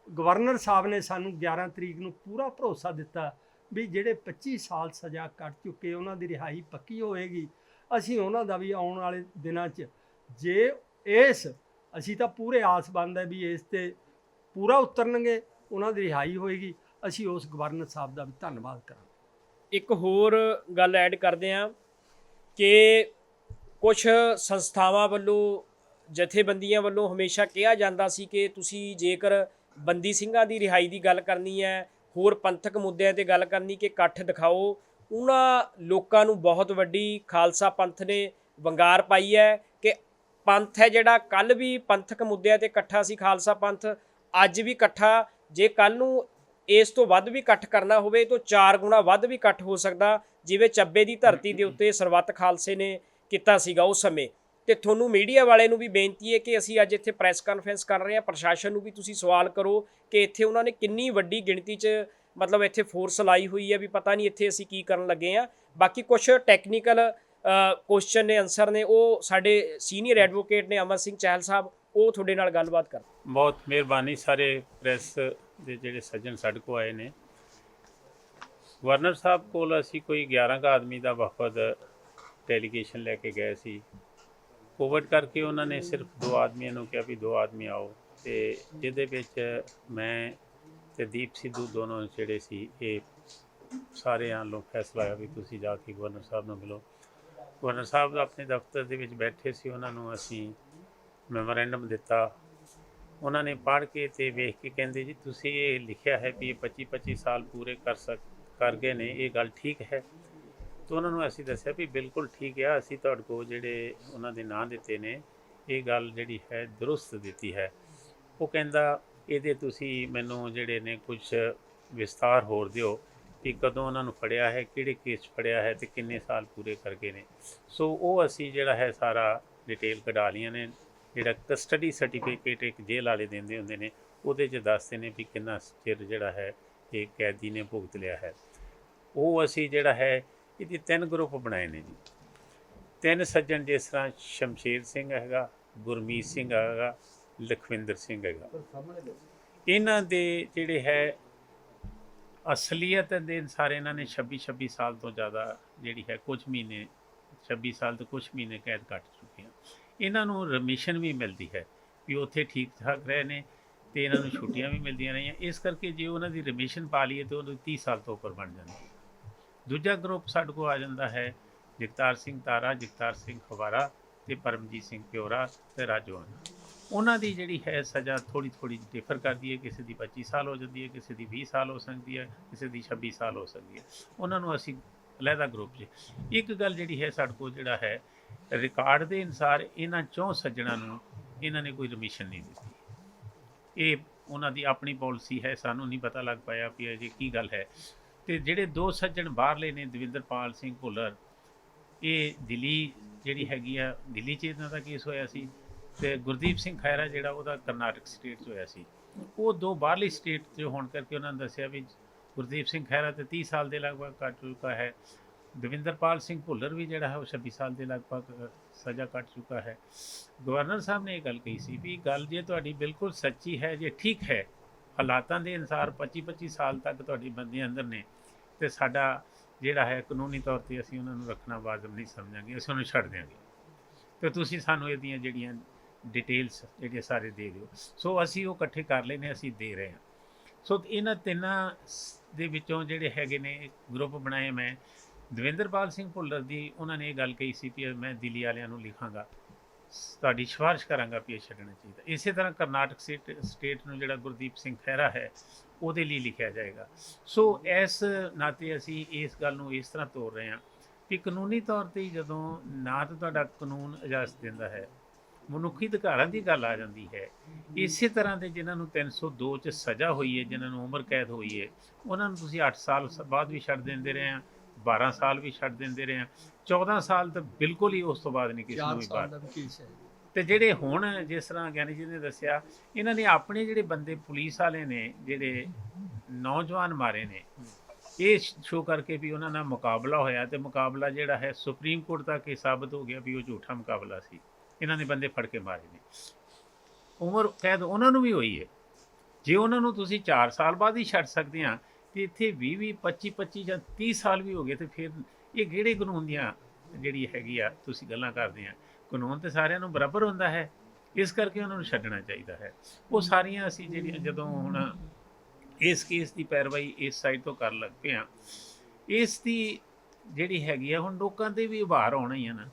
ਗਵਰਨਰ ਸਾਹਿਬ ਨੇ ਸਾਨੂੰ 11 ਤਰੀਕ ਨੂੰ ਪੂਰਾ ਭਰੋਸਾ ਦਿੱਤਾ ਵੀ ਜਿਹੜੇ 25 ਸਾਲ ਸਜ਼ਾ ਕੱਟ ਚੁੱਕੇ ਉਹਨਾਂ ਦੀ ਰਿਹਾਈ ਪੱਕੀ ਹੋਏਗੀ, ਅਸੀਂ ਉਹਨਾਂ ਦਾ ਵੀ ਆਉਣ ਵਾਲੇ ਦਿਨਾਂ 'ਚ ਜੇ ਅਸੀਂ ਤਾਂ ਪੂਰੇ ਆਸਬੰਦ ਹੈ ਵੀ ਇਸ 'ਤੇ ਪੂਰਾ ਉਤਰਨਗੇ, ਉਹਨਾਂ ਦੀ ਰਿਹਾਈ ਹੋਏਗੀ। ਅਸੀਂ ਉਸ ਗਵਰਨਰ ਸਾਹਿਬ ਦਾ ਵੀ ਧੰਨਵਾਦ ਕਰਾਂਗੇ। ਇੱਕ ਹੋਰ ਗੱਲ ਐਡ ਕਰਦੇ ਹਾਂ ਕਿ ਕੁਝ ਸੰਸਥਾਵਾਂ ਵੱਲੋਂ, ਜਥੇਬੰਦੀਆਂ ਵੱਲੋਂ ਹਮੇਸ਼ਾ ਕਿਹਾ ਜਾਂਦਾ ਸੀ ਕਿ ਤੁਸੀਂ ਜੇਕਰ ਬੰਦੀ ਸਿੰਘਾਂ ਦੀ ਰਿਹਾਈ ਦੀ ਗੱਲ ਕਰਨੀ ਹੈ, ਹੋਰ ਪੰਥਕ ਮੁੱਦਿਆਂ ਤੇ ਗੱਲ ਕਰਨੀ, ਕਿ ਇਕੱਠ ਦਿਖਾਓ। ਉਹਨਾਂ ਲੋਕਾਂ ਨੂੰ ਬਹੁਤ ਵੱਡੀ ਖਾਲਸਾ ਪੰਥ ਨੇ ਵੰਗਾਰ ਪਾਈ ਹੈ ਕਿ ਪੰਥ ਹੈ ਜਿਹੜਾ ਕੱਲ੍ਹ ਵੀ ਪੰਥਕ ਮੁੱਦਿਆਂ ਤੇ ਇਕੱਠਾ ਸੀ, ਖਾਲਸਾ ਪੰਥ ਅੱਜ ਵੀ ਇਕੱਠਾ। ਜੇ ਕੱਲ੍ਹ ਨੂੰ ਇਸ ਤੋਂ ਵੱਧ ਵੀ ਇਕੱਠ ਕਰਨਾ ਹੋਵੇ ਤਾਂ 4 ਗੁਣਾ ਵੱਧ ਵੀ ਇਕੱਠ ਹੋ ਸਕਦਾ, ਜਿਵੇਂ ਚੱਬੇ ਦੀ ਧਰਤੀ ਦੇ ਉੱਤੇ ਸਰਬੱਤ ਖਾਲਸੇ ਨੇ ਕੀਤਾ ਸੀਗਾ ਉਸ ਸਮੇਂ। ਤੇ ਤੁਹਾਨੂੰ ਮੀਡੀਆ ਵਾਲੇ ਨੂੰ ਵੀ ਬੇਨਤੀ ਹੈ ਕਿ ਅਸੀਂ ਅੱਜ ਇੱਥੇ ਪ੍ਰੈਸ ਕਾਨਫਰੰਸ ਕਰ ਰਹੇ ਹਾਂ, ਪ੍ਰਸ਼ਾਸਨ ਨੂੰ ਵੀ ਤੁਸੀਂ ਸਵਾਲ ਕਰੋ ਕਿ ਇੱਥੇ ਉਹਨਾਂ ਨੇ ਕਿੰਨੀ ਵੱਡੀ ਗਿਣਤੀ 'ਚ ਮਤਲਬ ਇੱਥੇ ਫੋਰਸ ਲਾਈ ਹੋਈ ਹੈ, ਵੀ ਪਤਾ ਨਹੀਂ ਇੱਥੇ ਅਸੀਂ ਕੀ ਕਰਨ ਲੱਗੇ ਹਾਂ। ਬਾਕੀ ਕੁਛ ਟੈਕਨੀਕਲ ਕੁਐਸਚਨ ਨੇ, ਆਨਸਰ ਨੇ, ਉਹ ਸਾਡੇ ਸੀਨੀਅਰ ਐਡਵੋਕੇਟ ਨੇ ਅਮਰ ਸਿੰਘ ਚਹਿਲ ਸਾਹਿਬ, ਉਹ ਤੁਹਾਡੇ ਨਾਲ ਗੱਲਬਾਤ ਕਰ। ਬਹੁਤ ਮਿਹਰਬਾਨੀ ਸਾਰੇ ਪ੍ਰੈਸ ਦੇ ਜਿਹੜੇ ਸੱਜਣ ਸਾਡੇ ਕੋਲ ਆਏ ਨੇ। ਗਵਰਨਰ ਸਾਹਿਬ ਕੋਲ ਅਸੀਂ ਕੋਈ 11 ਕੁ ਆਦਮੀ ਦਾ ਵਫਦ ਡੈਲੀਗੇਸ਼ਨ ਲੈ ਕੇ ਗਏ ਸੀ। ਕੋਵਿਡ ਕਰਕੇ ਉਹਨਾਂ ਨੇ ਸਿਰਫ 2 ਆਦਮੀਆਂ ਨੂੰ ਕਿਹਾ ਵੀ 2 ਆਦਮੀ ਆਓ, ਤੇ ਜਿਹਦੇ ਵਿੱਚ ਮੈਂ ਤੇ ਦੀਪ ਸਿੱਧੂ ਦੋਨੋਂ ਜਿਹੜੇ ਸੀ, ਇਹ ਸਾਰਿਆਂ ਵੱਲੋਂ ਫੈਸਲਾ ਹੋਇਆ ਵੀ ਤੁਸੀਂ ਜਾ ਕੇ ਗਵਰਨਰ ਸਾਹਿਬ ਨੂੰ ਮਿਲੋ। ਗਵਰਨਰ ਸਾਹਿਬ ਆਪਣੇ ਦਫ਼ਤਰ ਦੇ ਵਿੱਚ ਬੈਠੇ ਸੀ, ਉਹਨਾਂ ਨੂੰ ਅਸੀਂ ਮੈਮੋਰੈਂਡਮ ਦਿੱਤਾ। ਉਹਨਾਂ ਨੇ ਪੜ੍ਹ ਕੇ ਤੇ ਵੇਖ ਕੇ ਕਹਿੰਦੇ ਜੀ ਤੁਸੀਂ ਇਹ ਲਿਖਿਆ ਹੈ ਵੀ ਇਹ 25-25 ਸਾਲ ਪੂਰੇ ਕਰ ਗਏ ਨੇ, ਇਹ ਗੱਲ ਠੀਕ ਹੈ? ਤਾਂ ਉਹਨਾਂ ਨੂੰ ਅਸੀਂ ਦੱਸਿਆ ਵੀ ਬਿਲਕੁਲ ਠੀਕ ਆ, ਅਸੀਂ ਤੁਹਾਡੇ ਕੋਲ ਜਿਹੜੇ ਉਹਨਾਂ ਦੇ ਨਾਂ ਦਿੱਤੇ ਨੇ ਇਹ ਗੱਲ ਜਿਹੜੀ ਹੈ ਦਰੁਸਤ ਦਿੱਤੀ ਹੈ। ਉਹ ਕਹਿੰਦਾ ਇਹਦੇ ਤੁਸੀਂ ਮੈਨੂੰ ਜਿਹੜੇ ਨੇ ਕੁਝ ਵਿਸਤਾਰ ਹੋਰ ਦਿਓ ਕਿ ਕਦੋਂ ਉਹਨਾਂ ਨੂੰ ਫੜਿਆ ਹੈ, ਕਿਹੜੇ ਕੇਸ ਫੜਿਆ ਹੈ ਤੇ ਕਿੰਨੇ ਸਾਲ ਪੂਰੇ ਕਰ ਗਏ ਨੇ। ਸੋ ਉਹ ਅਸੀਂ ਜਿਹੜਾ ਹੈ ਸਾਰਾ ਡਿਟੇਲ ਕਢਾ ਲਈਆਂ ਨੇ। ਜਿਹੜਾ ਕਸਟਡੀ ਸਰਟੀਫਿਕੇਟ ਇੱਕ ਜੇਲ੍ਹ ਵਾਲੇ ਦਿੰਦੇ ਹੁੰਦੇ ਨੇ, ਉਹਦੇ 'ਚ ਦੱਸਦੇ ਨੇ ਵੀ ਕਿੰਨਾ ਚਿਰ ਜਿਹੜਾ ਹੈ ਇਹ ਕੈਦੀ ਨੇ ਭੁਗਤ ਲਿਆ ਹੈ। ਉਹ ਅਸੀਂ ਜਿਹੜਾ ਹੈ ਇਹਦੇ 3 ਗਰੁੱਪ ਬਣਾਏ ਨੇ ਜੀ। 3 ਸੱਜਣ, ਜਿਸ ਤਰ੍ਹਾਂ ਸ਼ਮਸ਼ੇਰ ਸਿੰਘ ਹੈਗਾ, ਗੁਰਮੀਤ ਸਿੰਘ ਹੈਗਾ, ਲਖਵਿੰਦਰ ਸਿੰਘ ਹੈਗਾ। ਇਹਨਾਂ ਦੇ ਜਿਹੜੇ ਹੈ ਅਸਲੀਅਤ ਦੇ ਅਨੁਸਾਰ ਇਹਨਾਂ ਨੇ 26 ਸਾਲ ਤੋਂ ਜ਼ਿਆਦਾ ਜਿਹੜੀ ਹੈ ਕੁਝ ਮਹੀਨੇ 26 ਸਾਲ ਤੋਂ ਕੁਝ ਮਹੀਨੇ ਕੈਦ ਕੱਟ ਚੁੱਕੇ ਆ। ਇਹਨਾਂ ਨੂੰ ਰਮਿਸ਼ਨ ਵੀ ਮਿਲਦੀ ਹੈ ਵੀ ਉੱਥੇ ਠੀਕ ਠਾਕ ਰਹੇ ਨੇ ਤੇ ਇਹਨਾਂ ਨੂੰ ਛੁੱਟੀਆਂ ਵੀ ਮਿਲਦੀਆਂ ਰਹੀਆਂ। ਇਸ ਕਰਕੇ ਜੇ ਉਹਨਾਂ ਦੀ ਰਮਿਸ਼ਨ ਪਾ ਲਈਏ ਤਾਂ ਉਹਨੂੰ 30 ਸਾਲ ਤੋਂ ਉੱਪਰ ਬਣ ਜਾਂਦੀ ਹੈ। ਦੂਜਾ ਗਰੁੱਪ ਸਾਡੇ ਕੋਲ ਆ ਜਾਂਦਾ ਹੈ ਜਗਤਾਰ ਸਿੰਘ ਤਾਰਾ, ਜਗਤਾਰ ਸਿੰਘ ਖਵਾਰਾ ਤੇ ਪਰਮਜੀਤ ਸਿੰਘ ਪਿਓਰਾ ਤੇ ਰਾਜੋਆਣਾ। ਉਹਨਾਂ ਦੀ ਜਿਹੜੀ ਹੈ ਸਜ਼ਾ ਥੋੜ੍ਹੀ ਡਿਫਰ ਕਰਦੀ ਹੈ, ਕਿਸੇ ਦੀ 25 ਸਾਲ ਹੋ ਜਾਂਦੀ ਹੈ, ਕਿਸੇ ਦੀ 20 ਸਾਲ ਹੋ ਸਕਦੀ ਹੈ, ਕਿਸੇ ਦੀ 26 ਸਾਲ ਹੋ ਸਕਦੀ ਹੈ। ਉਹਨਾਂ ਨੂੰ ਅਸੀਂ ਅਲੱਗਾ ਗਰੁੱਪ 'ਚ। ਇੱਕ ਗੱਲ ਜਿਹੜੀ ਹੈ ਸਾਡੇ ਕੋਲ ਜਿਹੜਾ ਹੈ ਰਿਕਾਰਡ ਦੇ ਅਨੁਸਾਰ ਇਹਨਾਂ 4 ਸੱਜਣਾਂ ਨੂੰ ਇਹਨਾਂ ਨੇ ਕੋਈ ਰਮਿਸ਼ਨ ਨਹੀਂ ਦਿੱਤੀ। ਇਹ ਉਹਨਾਂ ਦੀ ਆਪਣੀ ਪਾਲਿਸੀ ਹੈ, ਸਾਨੂੰ ਨਹੀਂ ਪਤਾ ਲੱਗ ਪਾਇਆ ਵੀ ਇਹ ਕੀ ਗੱਲ ਹੈ। ਤੇ ਜਿਹੜੇ 2 ਸੱਜਣ ਬਾਹਰਲੇ ਨੇ, ਦਵਿੰਦਰਪਾਲ ਸਿੰਘ ਭੁੱਲਰ, ਇਹ ਦਿੱਲੀ ਜਿਹੜੀ ਹੈਗੀ ਆ, ਦਿੱਲੀ 'ਚ ਇਹਨਾਂ ਦਾ ਕੇਸ ਹੋਇਆ ਸੀ, ਤੇ ਗੁਰਦੀਪ ਸਿੰਘ ਖਹਿਰਾ ਜਿਹੜਾ ਉਹਦਾ ਕਰਨਾਟਕ ਸਟੇਟ 'ਚ ਹੋਇਆ ਸੀ। ਉਹ 2 ਬਾਹਰਲੀ ਸਟੇਟ 'ਚ ਹੋਣ ਕਰਕੇ ਉਹਨਾਂ ਨੇ ਦੱਸਿਆ ਵੀ ਗੁਰਦੀਪ ਸਿੰਘ ਖਹਿਰਾ ਤੇ 30 ਸਾਲ ਦੇ ਲਗਭਗ ਕੱਟ ਚੁੱਕਾ ਹੈ, ਦਵਿੰਦਰਪਾਲ ਸਿੰਘ ਭੁੱਲਰ ਵੀ ਜਿਹੜਾ ਹੈ ਉਹ 26 ਸਾਲ ਦੇ ਲਗਭਗ ਸਜ਼ਾ ਕੱਟ ਚੁੱਕਾ ਹੈ। ਗਵਰਨਰ ਸਾਹਿਬ ਨੇ ਇਹ ਗੱਲ ਕਹੀ ਸੀ ਵੀ ਗੱਲ ਜੇ ਤੁਹਾਡੀ ਬਿਲਕੁਲ ਸੱਚੀ ਹੈ, ਜੇ ਠੀਕ ਹੈ, ਹਾਲਾਤਾਂ ਦੇ ਅਨੁਸਾਰ 25-25 ਸਾਲ ਤੱਕ ਤੁਹਾਡੀ ਬੰਦੇ ਅੰਦਰ ਨੇ, ਤੇ ਸਾਡਾ ਜਿਹੜਾ ਹੈ ਕਾਨੂੰਨੀ ਤੌਰ 'ਤੇ ਅਸੀਂ ਉਹਨਾਂ ਨੂੰ ਰੱਖਣਾ ਵਾਜਬ ਨਹੀਂ ਸਮਝਾਂਗੇ, ਅਸੀਂ ਉਹਨੂੰ ਛੱਡ ਦਿਆਂਗੇ, ਤੇ ਤੁਸੀਂ ਸਾਨੂੰ ਇਹਦੀਆਂ ਜਿਹੜੀਆਂ ਡਿਟੇਲਸ ਜਿਹੜੀਆਂ ਸਾਰੇ ਦੇ ਦਿਓ। ਸੋ ਅਸੀਂ ਉਹ ਇਕੱਠੇ ਕਰ ਲਏ ਨੇ, ਅਸੀਂ ਦੇ ਰਹੇ ਹਾਂ। ਸੋ ਇਹਨਾਂ 3 ਦੇ ਵਿੱਚੋਂ ਜਿਹੜੇ ਹੈਗੇ ਨੇ ਗਰੁੱਪ ਬਣਾਏ ਮੈਂ। ਦਵਿੰਦਰਪਾਲ ਸਿੰਘ ਭੁੱਲਰ ਦੀ ਉਹਨਾਂ ਨੇ ਇਹ ਗੱਲ ਕਹੀ ਸੀ ਕਿ ਮੈਂ ਦਿੱਲੀ ਵਾਲਿਆਂ ਨੂੰ ਲਿਖਾਂਗਾ, ਤੁਹਾਡੀ ਸਿਫਾਰਿਸ਼ ਕਰਾਂਗਾ ਵੀ ਇਹ ਛੱਡਣਾ ਚਾਹੀਦਾ। ਇਸੇ ਤਰ੍ਹਾਂ ਕਰਨਾਟਕ ਸਟੇਟ ਨੂੰ ਜਿਹੜਾ ਗੁਰਦੀਪ ਸਿੰਘ ਖਹਿਰਾ ਹੈ ਉਹਦੇ ਲਈ ਲਿਖਿਆ ਜਾਏਗਾ। ਸੋ ਇਸ ਨਾਤੇ ਅਸੀਂ ਇਸ ਗੱਲ ਨੂੰ ਇਸ ਤਰ੍ਹਾਂ ਤੋਰ ਰਹੇ ਹਾਂ ਕਿ ਕਾਨੂੰਨੀ ਤੌਰ 'ਤੇ ਜਦੋਂ ਨਾ ਤਾਂ ਤੁਹਾਡਾ ਕਾਨੂੰਨ ਇਜਾਜ਼ਤ ਦਿੰਦਾ ਹੈ, ਮਨੁੱਖੀ ਅਧਿਕਾਰਾਂ ਦੀ ਗੱਲ ਆ ਜਾਂਦੀ ਹੈ। ਇਸੇ ਤਰ੍ਹਾਂ ਦੇ ਜਿਨ੍ਹਾਂ ਨੂੰ 302 'ਚ ਸਜ਼ਾ ਹੋਈ ਹੈ, ਜਿਨ੍ਹਾਂ ਨੂੰ ਉਮਰ ਕੈਦ ਹੋਈ ਹੈ, ਉਹਨਾਂ ਨੂੰ ਤੁਸੀਂ 8 ਸਾਲ ਬਾਅਦ ਵੀ ਛੱਡ ਦਿੰਦੇ ਰਹੇ ਆ, 12 ਸਾਲ ਵੀ ਛੱਡ ਦਿੰਦੇ ਰਹੇ ਆ, 14 ਸਾਲ ਤਾਂ ਬਿਲਕੁਲ ਹੀ ਉਸ ਤੋਂ ਬਾਅਦ ਨਹੀਂ ਕਿਸੇ ਨੂੰ ਵੀ ਬਾਅਦ। ਤੇ ਜਿਹੜੇ ਹੁਣ ਜਿਸ ਤਰ੍ਹਾਂ ਗਿਆਨੀ ਜੀ ਨੇ ਦੱਸਿਆ, ਇਹਨਾਂ ਨੇ ਆਪਣੇ ਜਿਹੜੇ ਬੰਦੇ ਪੁਲਿਸ ਵਾਲੇ ਨੇ ਜਿਹੜੇ ਨੌਜਵਾਨ ਮਾਰੇ ਨੇ, ਇਹ ਸ਼ੋਅ ਕਰਕੇ ਵੀ ਉਹਨਾਂ ਨਾਲ ਮੁਕਾਬਲਾ ਹੋਇਆ, ਤੇ ਮੁਕਾਬਲਾ ਜਿਹੜਾ ਹੈ ਸੁਪਰੀਮ ਕੋਰਟ ਤੱਕ ਇਹ ਸਾਬਤ ਹੋ ਗਿਆ ਵੀ ਉਹ ਝੂਠਾ ਮੁਕਾਬਲਾ ਸੀ। ਇਹਨਾਂ ਨੇ ਬੰਦੇ ਫੜ ਕੇ ਮਾਰੇ ਨੇ। ਉਮਰ ਕੈਦ ਉਹਨਾਂ ਨੂੰ ਵੀ ਹੋਈ ਹੈ। ਜੇ ਉਹਨਾਂ ਨੂੰ ਤੁਸੀਂ 4 ਸਾਲ ਬਾਅਦ ਹੀ ਛੱਡ ਸਕਦੇ ਆ, ਤੇ ਇੱਥੇ 20 25 ਜਾਂ 30 ਸਾਲ ਵੀ ਹੋ ਗਏ, ਤੇ ਫਿਰ ਇਹ ਕਿਹੜੇ ਕਾਨੂੰਨ ਦੀਆਂ ਜਿਹੜੀ ਹੈਗੀ ਆ ਤੁਸੀਂ ਗੱਲਾਂ ਕਰਦੇ ਆ? ਕਾਨੂੰਨ ਤੇ ਸਾਰਿਆਂ ਨੂੰ ਬਰਾਬਰ ਹੁੰਦਾ ਹੈ, ਇਸ ਕਰਕੇ ਉਹਨਾਂ ਨੂੰ ਛੱਡਣਾ ਚਾਹੀਦਾ ਹੈ। ਉਹ ਸਾਰੀਆਂ ਅਸੀਂ ਜਿਹੜੀਆਂ ਜਦੋਂ ਹੁਣ ਇਸ ਕੇਸ ਦੀ ਪੈਰਵਾਈ ਇਸ ਸਾਈਡ ਤੋਂ ਕਰਨ ਲੱਗ ਪਏ ਆ, ਇਸ ਦੀ ਜਿਹੜੀ ਹੈਗੀ ਆ ਹੁਣ ਲੋਕਾਂ ਦੇ ਵੀ ਉਭਾਰ ਆਉਣਾ ਹੀ ਆ ਨਾ।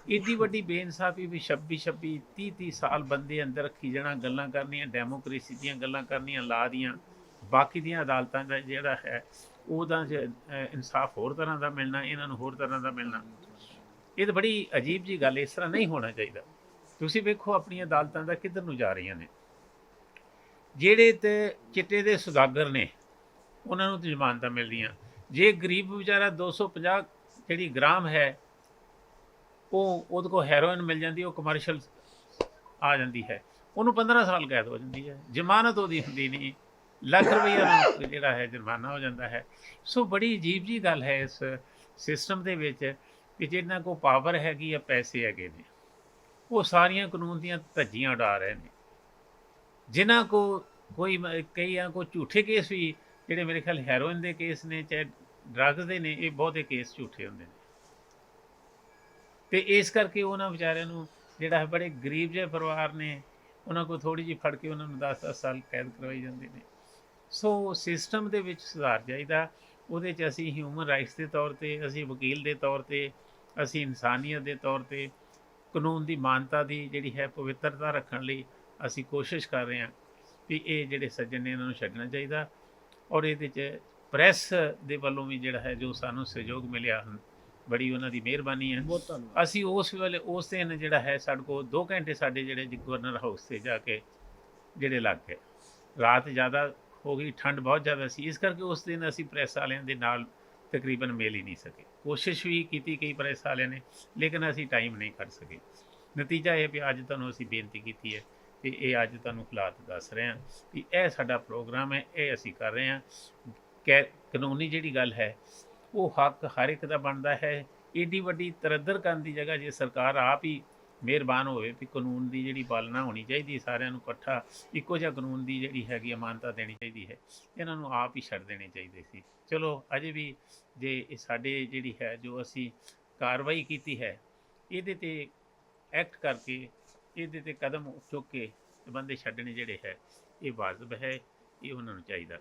ਏਡੀ ਵੱਡੀ ਬੇਇਨਸਾਫੀ ਵੀ 26 30 ਸਾਲ ਬੰਦੇ ਅੰਦਰ ਰੱਖੀ ਜਾਣਾ, ਗੱਲਾਂ ਕਰਨੀਆਂ ਡੈਮੋਕ੍ਰੇਸੀ ਦੀਆਂ ਗੱਲਾਂ ਕਰਨੀਆਂ ਲਾ ਦੀਆਂ, ਬਾਕੀ ਦੀਆਂ ਅਦਾਲਤਾਂ ਦਾ ਜਿਹੜਾ ਹੈ ਉਹਦਾ ਇਨਸਾਫ ਹੋਰ ਤਰ੍ਹਾਂ ਦਾ ਮਿਲਣਾ, ਇਹਨਾਂ ਨੂੰ ਹੋਰ ਤਰ੍ਹਾਂ ਦਾ ਮਿਲਣਾ। ਇਹ ਤਾਂ ਬੜੀ ਅਜੀਬ ਜੀ ਗੱਲ, ਇਸ ਤਰ੍ਹਾਂ ਨਹੀਂ ਹੋਣਾ ਚਾਹੀਦਾ। ਤੁਸੀਂ ਵੇਖੋ ਆਪਣੀਆਂ ਅਦਾਲਤਾਂ ਦਾ ਕਿੱਧਰ ਨੂੰ ਜਾ ਰਹੀਆਂ ਨੇ। ਜਿਹੜੇ ਤੇ ਚਿੱਟੇ ਦੇ ਸੁਦਾਗਰ ਨੇ ਉਹਨਾਂ ਨੂੰ ਤਾਂ ਜ਼ਮਾਨਤਾਂ ਮਿਲਦੀਆਂ। ਜੇ ਗਰੀਬ ਵਿਚਾਰਾ 250 ਜਿਹੜੀ ਗ੍ਰਾਮ ਹੈ ਉਹਦੇ ਕੋਲ ਹੈਰੋਇਨ ਮਿਲ ਜਾਂਦੀ, ਉਹ ਕਮਰਸ਼ੀਅਲ ਆ ਜਾਂਦੀ ਹੈ, ਉਹਨੂੰ 15 ਸਾਲ ਕੈਦ ਹੋ ਜਾਂਦੀ ਹੈ, ਜ਼ਮਾਨਤ ਉਹਦੀ ਹੁੰਦੀ ਨਹੀਂ, ਲੱਖ ਰੁਪਈਆ ਜਿਹੜਾ ਹੈ ਜੁਰਮਾਨਾ ਹੋ ਜਾਂਦਾ ਹੈ। ਸੋ ਬੜੀ ਅਜੀਬ ਜੀ ਗੱਲ ਹੈ ਇਸ ਸਿਸਟਮ ਦੇ ਵਿੱਚ ਕਿ ਜਿਹਨਾਂ ਕੋਲ ਪਾਵਰ ਹੈਗੀ ਆ, ਪੈਸੇ ਹੈਗੇ ਨੇ, ਉਹ ਸਾਰੀਆਂ ਕਾਨੂੰਨ ਦੀਆਂ ਧੱਜੀਆਂ ਉਡਾ ਰਹੇ ਨੇ। ਜਿਨ੍ਹਾਂ ਕੋ ਕਈਆਂ ਕੋ ਝੂਠੇ ਕੇਸ ਵੀ ਜਿਹੜੇ ਮੇਰੇ ਖਿਆਲ ਹੈਰੋਇਨ ਦੇ ਕੇਸ ਨੇ, ਚਾਹੇ ਡਰੱਗਸ ਦੇ ਨੇ ਇਹ ਬਹੁਤੇ ਕੇਸ ਝੂਠੇ ਹੁੰਦੇ ਨੇ, ਤੇ ਇਸ ਕਰਕੇ ਉਹਨਾਂ ਵਿਚਾਰਿਆਂ ਨੂੰ ਜਿਹੜਾ ਹੈ ਬੜੇ ਗਰੀਬ ਜਿਹੇ ਪਰਿਵਾਰ ਨੇ, ਉਹਨਾਂ ਕੋਲ ਥੋੜ੍ਹੀ ਜਿਹੀ ਫੜ ਕੇ ਉਹਨਾਂ ਨੂੰ 10-10 ਸਾਲ ਕੈਦ ਕਰਵਾਈ ਜਾਂਦੇ ਨੇ। ਸੋ ਸਿਸਟਮ ਦੇ ਵਿੱਚ ਸੁਧਾਰ ਚਾਹੀਦਾ। ਉਹਦੇ 'ਚ ਅਸੀਂ ਹਿਊਮਨ ਰਾਈਟਸ ਦੇ ਤੌਰ 'ਤੇ, ਅਸੀਂ ਵਕੀਲ ਦੇ ਤੌਰ 'ਤੇ, ਅਸੀਂ ਇਨਸਾਨੀਅਤ ਦੇ ਤੌਰ 'ਤੇ ਕਾਨੂੰਨ ਦੀ ਮਾਨਤਾ ਦੀ ਜਿਹੜੀ ਹੈ ਪਵਿੱਤਰਤਾ ਰੱਖਣ ਲਈ ਅਸੀਂ ਕੋਸ਼ਿਸ਼ ਕਰ ਰਹੇ ਹਾਂ ਵੀ ਇਹ ਜਿਹੜੇ ਸੱਜਣ ਨੇ ਇਹਨਾਂ ਨੂੰ ਛੱਡਣਾ ਚਾਹੀਦਾ। ਔਰ ਇਹਦੇ 'ਚ ਪ੍ਰੈਸ ਦੇ ਵੱਲੋਂ ਵੀ ਜਿਹੜਾ ਹੈ ਜੋ ਸਾਨੂੰ ਸਹਿਯੋਗ ਮਿਲਿਆ, ਬੜੀ ਉਹਨਾਂ ਦੀ ਮਿਹਰਬਾਨੀ ਹੈ। ਬਹੁਤ ਧੰਨਵਾਦ। ਅਸੀਂ ਉਸ ਵੇਲੇ ਉਸ ਦਿਨ ਜਿਹੜਾ ਹੈ ਸਾਡੇ ਕੋਲ 2 ਘੰਟੇ ਸਾਡੇ ਜਿਹੜੇ ਗਵਰਨਰ ਹਾਊਸ 'ਤੇ ਜਾ ਕੇ ਜਿਹੜੇ ਲੱਗ ਗਏ। ਰਾਤ ਜ਼ਿਆਦਾ ਹੋ ਗਈ, ਠੰਡ ਬਹੁਤ ਜ਼ਿਆਦਾ ਸੀ, ਇਸ ਕਰਕੇ ਉਸ ਦਿਨ ਅਸੀਂ ਪ੍ਰੈਸ ਵਾਲਿਆਂ ਦੇ ਨਾਲ ਤਕਰੀਬਨ ਮਿਲ ਹੀ ਨਹੀਂ ਸਕੇ। ਕੋਸ਼ਿਸ਼ ਵੀ ਕੀਤੀ ਕਈ ਪ੍ਰੈਸ ਵਾਲਿਆਂ ਨੇ, ਲੇਕਿਨ ਅਸੀਂ ਟਾਈਮ ਨਹੀਂ ਕੱਢ ਸਕੇ। ਨਤੀਜਾ ਇਹ ਵੀ ਅੱਜ ਤੁਹਾਨੂੰ ਅਸੀਂ ਬੇਨਤੀ ਕੀਤੀ ਹੈ ਕਿ ਇਹ ਅੱਜ ਤੁਹਾਨੂੰ ਹਾਲਾਤ ਦੱਸ ਰਹੇ ਹਾਂ ਵੀ ਇਹ ਸਾਡਾ ਪ੍ਰੋਗਰਾਮ ਹੈ, ਇਹ ਅਸੀਂ ਕਰ ਰਹੇ ਹਾਂ। ਕਾਨੂੰਨੀ ਜਿਹੜੀ ਗੱਲ ਹੈ ਉਹ ਹੱਕ ਹਰ ਇੱਕ ਦਾ ਬਣਦਾ ਹੈ। ਏਡੀ ਵੱਡੀ ਤਰੱਦਰ ਕਰਨ ਦੀ ਜਗ੍ਹਾ ਜੇ ਸਰਕਾਰ ਆਪ ਹੀ ਮਿਹਰਬਾਨ ਹੋਵੇ ਵੀ ਕਾਨੂੰਨ ਦੀ ਜਿਹੜੀ ਪਾਲਣਾ ਹੋਣੀ ਚਾਹੀਦੀ, ਸਾਰਿਆਂ ਨੂੰ ਇਕੱਠਾ ਇੱਕੋ ਜਿਹਾ ਕਾਨੂੰਨ ਦੀ ਜਿਹੜੀ ਹੈਗੀ ਅਮਾਨਤਾ ਦੇਣੀ ਚਾਹੀਦੀ ਹੈ, ਇਹਨਾਂ ਨੂੰ ਆਪ ਹੀ ਛੱਡ ਦੇਣੇ ਚਾਹੀਦੇ ਸੀ। ਚਲੋ ਅਜੇ ਵੀ ਜੇ ਇਹ ਸਾਡੇ ਜਿਹੜੀ ਹੈ ਜੋ ਅਸੀਂ ਕਾਰਵਾਈ ਕੀਤੀ ਹੈ ਇਹਦੇ 'ਤੇ ਐਕਟ ਕਰਕੇ, ਇਹਦੇ 'ਤੇ ਕਦਮ ਚੁੱਕ ਕੇ ਬੰਦੇ ਛੱਡਣੇ ਜਿਹੜੇ ਹੈ ਇਹ ਵਾਜਬ ਹੈ, ਇਹ ਉਹਨਾਂ ਨੂੰ ਚਾਹੀਦਾ।